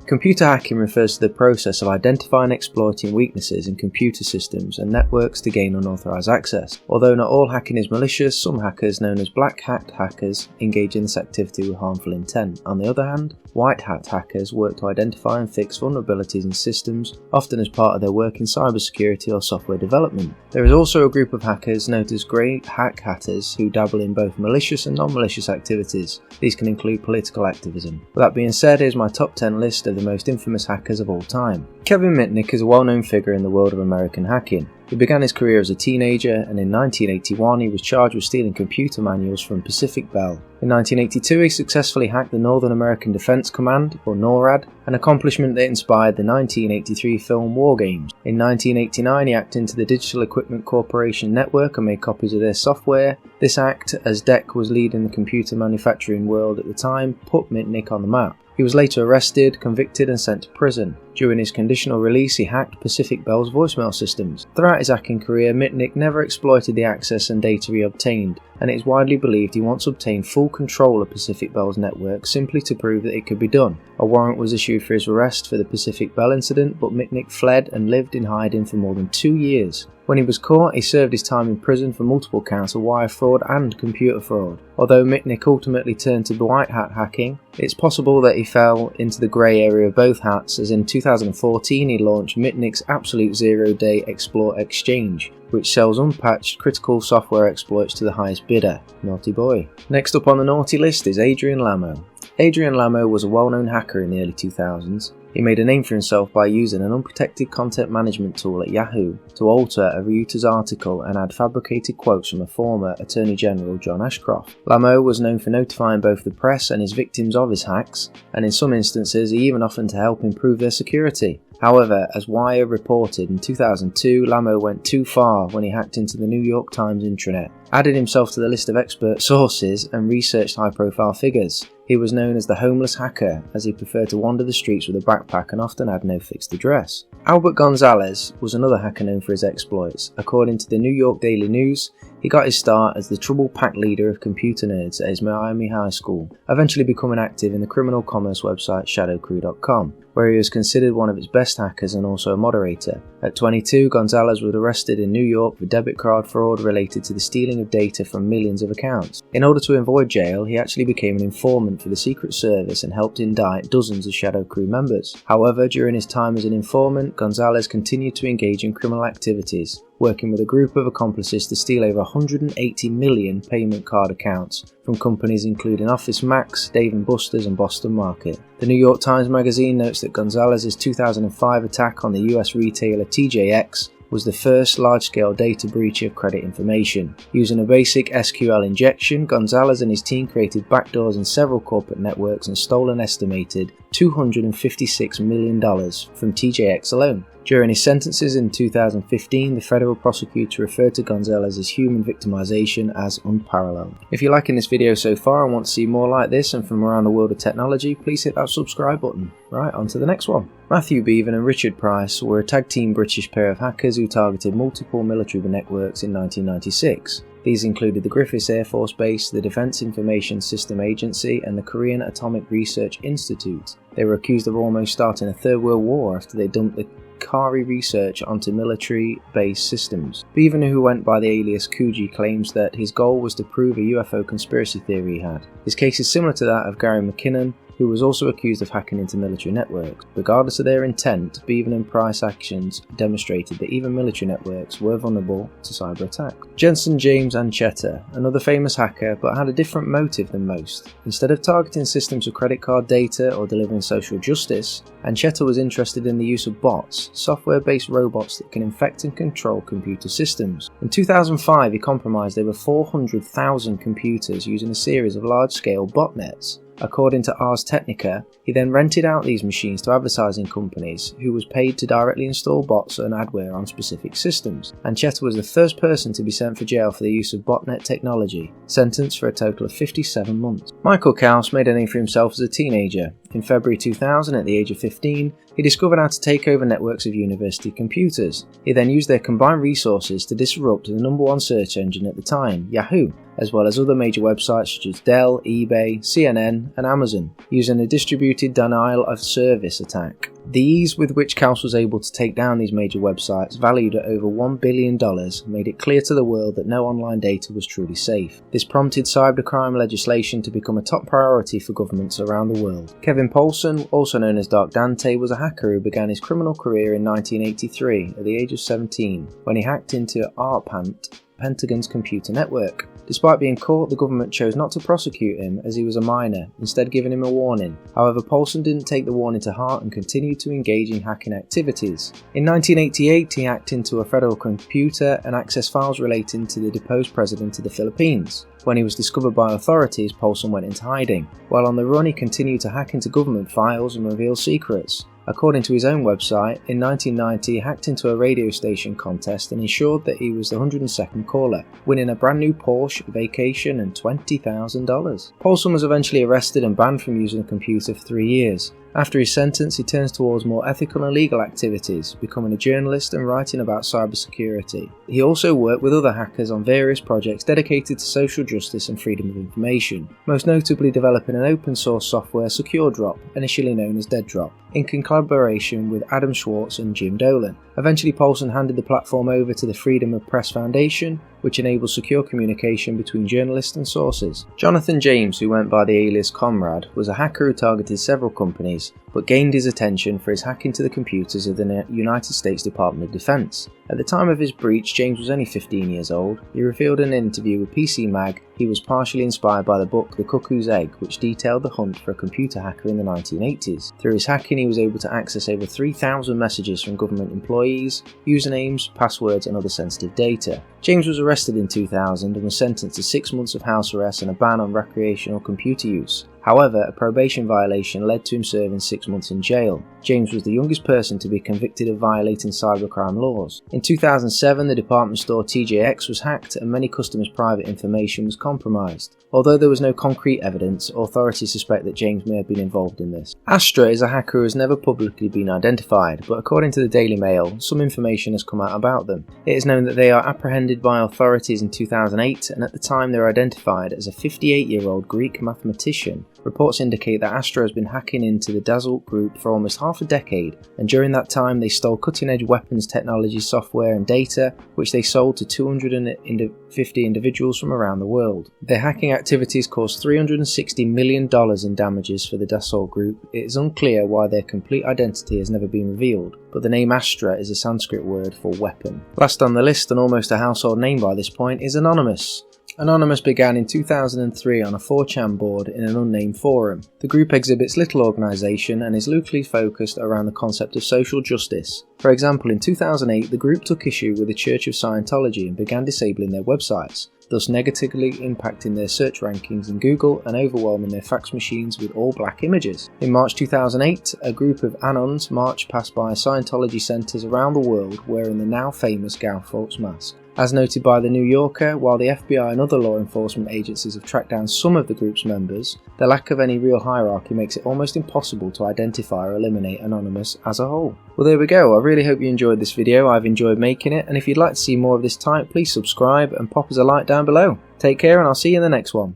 Computer hacking refers to the process of identifying and exploiting weaknesses in computer systems and networks to gain unauthorized access. Although not all hacking is malicious, some hackers, known as black hat hackers, engage in this activity with harmful intent. On the other hand, white hat hackers work to identify and fix vulnerabilities in systems, often as part of their work in cybersecurity or software development. There is also a group of hackers known as grey hat hatters who dabble in both malicious and non-malicious activities. These can include political activism. With that being said, here's my top 10 list of the most infamous hackers of all time. Kevin Mitnick is a well-known figure in the world of American hacking. He began his career as a teenager, and in 1981 he was charged with stealing computer manuals from Pacific Bell. In 1982 he successfully hacked the Northern American Defense Command, or NORAD, an accomplishment that inspired the 1983 film War Games. In 1989 he hacked into the Digital Equipment Corporation network and made copies of their software. This act, as DEC was leading the computer manufacturing world at the time, put Mitnick on the map. He was later arrested, convicted and sent to prison. During his conditional release he hacked Pacific Bell's voicemail systems. Throughout his hacking career, Mitnick never exploited the access and data he obtained, and it is widely believed he once obtained full control of Pacific Bell's network simply to prove that it could be done. A warrant was issued for his arrest for the Pacific Bell incident, but Mitnick fled and lived in hiding for more than 2 years. When he was caught, he served his time in prison for multiple counts of wire fraud and computer fraud. Although Mitnick ultimately turned to white hat hacking, it's possible that he fell into the grey area of both hats, as in 2014 he launched Mitnick's Absolute Zero Day Exploit Exchange, which sells unpatched critical software exploits to the highest bidder. Naughty boy. Next up on the naughty list is Adrian Lamo. Adrian Lamo was a well-known hacker in the early 2000s. He made a name for himself by using an unprotected content management tool at Yahoo to alter a Reuters article and add fabricated quotes from a former Attorney General John Ashcroft. Lamo was known for notifying both the press and his victims of his hacks, and in some instances he even offered to help improve their security. However, as Wire reported, in 2002 Lamo went too far when he hacked into the New York Times intranet, added himself to the list of expert sources and researched high-profile figures. He was known as the homeless hacker, as he preferred to wander the streets with a backpack and often had no fixed address. Albert Gonzalez was another hacker known for his exploits. According to the New York Daily News, he got his start as the trouble pack leader of computer nerds at his Miami high school, eventually becoming active in the criminal commerce website shadowcrew.com, where he was considered one of its best hackers and also a moderator. At 22, Gonzalez was arrested in New York for debit card fraud related to the stealing of data from millions of accounts. In order to avoid jail, he actually became an informant for the Secret Service and helped indict dozens of Shadow Crew members. However, during his time as an informant, Gonzalez continued to engage in criminal activities, working with a group of accomplices to steal over 180 million payment card accounts from companies including Office Max, Dave & Buster's and Boston Market. The New York Times Magazine notes that Gonzalez's 2005 attack on the US retailer TJX was the first large-scale data breach of credit information. Using a basic SQL injection, Gonzalez and his team created backdoors in several corporate networks and stole an estimated $256 million from TJX alone. During his sentences in 2015, the federal prosecutor referred to Gonzalez's human victimization as unparalleled. If you're liking this video so far and want to see more like this and from around the world of technology, please hit that subscribe button. Right, on to the next one. Matthew Bevan and Richard Price were a tag team British pair of hackers who targeted multiple military networks in 1996. These included the Griffiths Air Force Base, the Defense Information System Agency and the Korean Atomic Research Institute. They were accused of almost starting a Third World War after they dumped the Kari research onto military-based systems. Bevan, who went by the alias Kuji, claims that his goal was to prove a UFO conspiracy theory he had. His case is similar to that of Gary McKinnon, who was also accused of hacking into military networks. Regardless of their intent, Bevan and Price actions demonstrated that even military networks were vulnerable to cyber attack. Jensen James Ancheta, another famous hacker, but had a different motive than most. Instead of targeting systems of credit card data or delivering social justice, Ancheta was interested in the use of bots, software-based robots that can infect and control computer systems. In 2005, he compromised over 400,000 computers using a series of large-scale botnets. According to Ars Technica, he then rented out these machines to advertising companies, who was paid to directly install bots and adware on specific systems. Ancheta was the first person to be sent for jail for the use of botnet technology, sentenced for a total of 57 months. Michael Kaus made a name for himself as a teenager. In February 2000, at the age of 15, he discovered how to take over networks of university computers. He then used their combined resources to disrupt the #1 search engine at the time, Yahoo. as well as other major websites such as Dell, eBay, CNN, and Amazon, using a distributed denial of service attack. The ease with which Kaus was able to take down these major websites, valued at over $1 billion, made it clear to the world that no online data was truly safe. This prompted cybercrime legislation to become a top priority for governments around the world. Kevin Poulsen, also known as Dark Dante, was a hacker who began his criminal career in 1983 at the age of 17 when he hacked into ARPANET, Pentagon's computer network. Despite being caught, the government chose not to prosecute him as he was a minor, instead giving him a warning. However, Poulsen didn't take the warning to heart and continued to engage in hacking activities. In 1988, he hacked into a federal computer and accessed files relating to the deposed president of the Philippines. When he was discovered by authorities, Poulsen went into hiding. While on the run, he continued to hack into government files and reveal secrets. According to his own website, in 1990 he hacked into a radio station contest and ensured that he was the 102nd caller, winning a brand new Porsche, vacation and $20,000. Poulsen was eventually arrested and banned from using a computer for 3 years. After his sentence, he turns towards more ethical and legal activities, becoming a journalist and writing about cybersecurity. He also worked with other hackers on various projects dedicated to social justice and freedom of information, most notably developing an open source software, SecureDrop, initially known as DeadDrop, in collaboration with Adam Schwartz and Jim Dolan. Eventually, Poulsen handed the platform over to the Freedom of Press Foundation, which enables secure communication between journalists and sources. Jonathan James, who went by the alias Comrade, was a hacker who targeted several companies, but gained his attention for his hack into the computers of the United States Department of Defense. At the time of his breach, James was only 15 years old. He revealed in an interview with PC Mag he was partially inspired by the book The Cuckoo's Egg, which detailed the hunt for a computer hacker in the 1980s. Through his hacking, he was able to access over 3,000 messages from government employees, usernames, passwords, and other sensitive data. James was arrested in 2000 and was sentenced to 6 months of house arrest and a ban on recreational computer use. However, a probation violation led to him serving 6 months in jail. James was the youngest person to be convicted of violating cybercrime laws. In 2007, the department store TJX was hacked and many customers' private information was compromised. Although there was no concrete evidence, authorities suspect that James may have been involved in this. Astra is a hacker who has never publicly been identified, but according to the Daily Mail, some information has come out about them. It is known that they are apprehended by authorities in 2008, and at the time they were identified as a 58-year-old Greek mathematician. Reports indicate that Astra has been hacking into the Dassault Group for almost half a decade, and during that time they stole cutting-edge weapons technology software and data, which they sold to 250 individuals from around the world. Their hacking activities caused $360 million in damages for the Dassault Group. It is unclear why their complete identity has never been revealed, but the name Astra is a Sanskrit word for weapon. Last on the list, and almost a household name by this point, is Anonymous. Anonymous began in 2003 on a 4chan board in an unnamed forum. The group exhibits little organisation and is loosely focused around the concept of social justice. For example, in 2008 the group took issue with the Church of Scientology and began disabling their websites, thus negatively impacting their search rankings in Google and overwhelming their fax machines with all black images. In March 2008, a group of Anons marched past by Scientology centres around the world wearing the now famous Guy Fawkes mask. As noted by The New Yorker, while the FBI and other law enforcement agencies have tracked down some of the group's members, the lack of any real hierarchy makes it almost impossible to identify or eliminate Anonymous as a whole. Well, there we go. I really hope you enjoyed this video. I've enjoyed making it, and if you'd like to see more of this type, please subscribe and pop us a like down below. Take care, and I'll see you in the next one.